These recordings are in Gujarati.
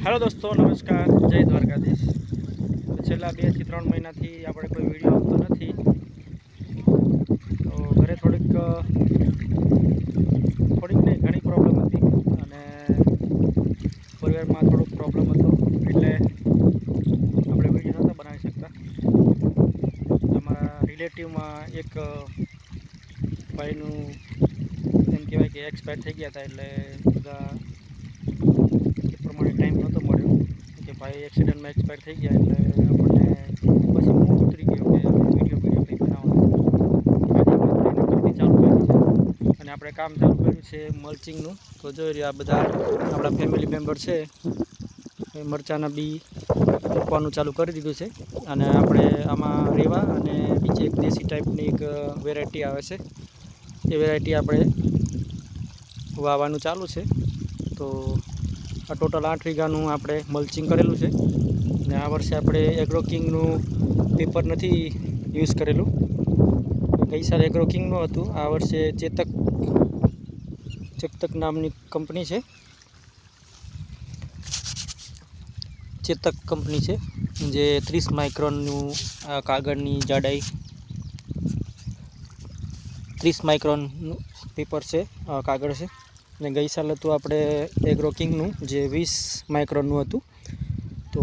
हेलो दोस्तों, नमस्कार, जय द्वारकाधीश। छेल्ला 2 થી 3 મહિનાથી આપણે કોઈ વિડીયો આવતો નથી, તો ઘરે થોડીક નહીં ઘણી પ્રોબ્લેમ હતી અને પરિવારમાં થોડોક પ્રોબ્લેમ હતો, એટલે આપણે વિડીયો નહોતા બનાવી શકતા. અમારા રિલેટિવમાં એક ભાઈનું એમ કહેવાય કે એક્સપાયર થઈ ગયા હતા, એટલે બધા એ પ્રમાણે ટાઈમ નહોતો મળ્યો કે ભાઈ એક્સિડન્ટમાં એક્સપાયર થઈ ગયા. એટલે આપણને પછી હું ઉતરી ગયો કે વિડીયો કંઈ બનાવવાનો. ચાલુ કર્યું છે અને આપણે કામ ચાલુ કર્યું છે મલ્ચિંગનું. તો જોઈ રહ્યા આ બધા આપણા ફેમિલી મેમ્બર છે, એ મરચાંના બી મૂકવાનું ચાલુ કરી દીધું છે. અને આપણે આમાં રેવા અને બીજી એક દેશી ટાઈપની એક વેરાયટી આવે છે, એ વેરાયટી આપણે વાવવાનું ચાલુ છે. તો આ ટોટલ 8 વીઘાનું આપણે મલ્ચિંગ કરેલું છે. અને આ વર્ષે આપણે એગ્રોકિંગનું પેપર નથી યુઝ કરેલું. ગઈ સાલ એગ્રોકિંગનું હતું, આ વર્ષે ચેતક નામની કંપની છે, ચેતક કંપની છે, જે 30 માઇક્રોનનું કાગળની જાડાઈ 30 માઇક્રોનનું પેપર છે, કાગળ છે. અને ગઈ સાલ હતું આપણે એગ્રોકિંગનું જે 20 માઇક્રોનનું હતું. તો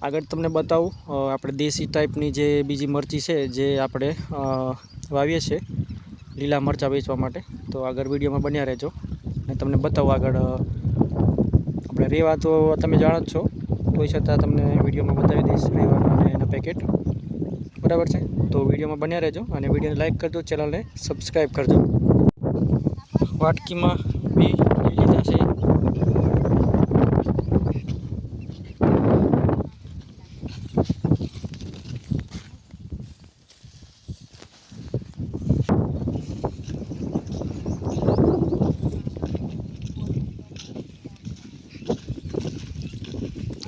આગળ તમને બતાવું આપણે દેશી ટાઈપની જે બીજી મરચી છે જે આપણે વાવીએ છીએ લીલા મરચાં વેચવા માટે. તો આગળ વિડીયોમાં બન્યા રહેજો અને તમને બતાવું આગળ. આપણે રેવા તો તમે જાણો જ છો, તોય છતાં તમને વિડીયોમાં બતાવી દઈશ રેવાના અને એના પેકેટ, બરાબર છે. તો વિડીયોમાં બન્યા રહેજો અને વિડીયોને લાઇક કરજો, ચેનલને સબસ્ક્રાઈબ કરજો. વાટકીમાં બી લઈ લીધા છે.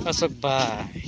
અશોકભાઈ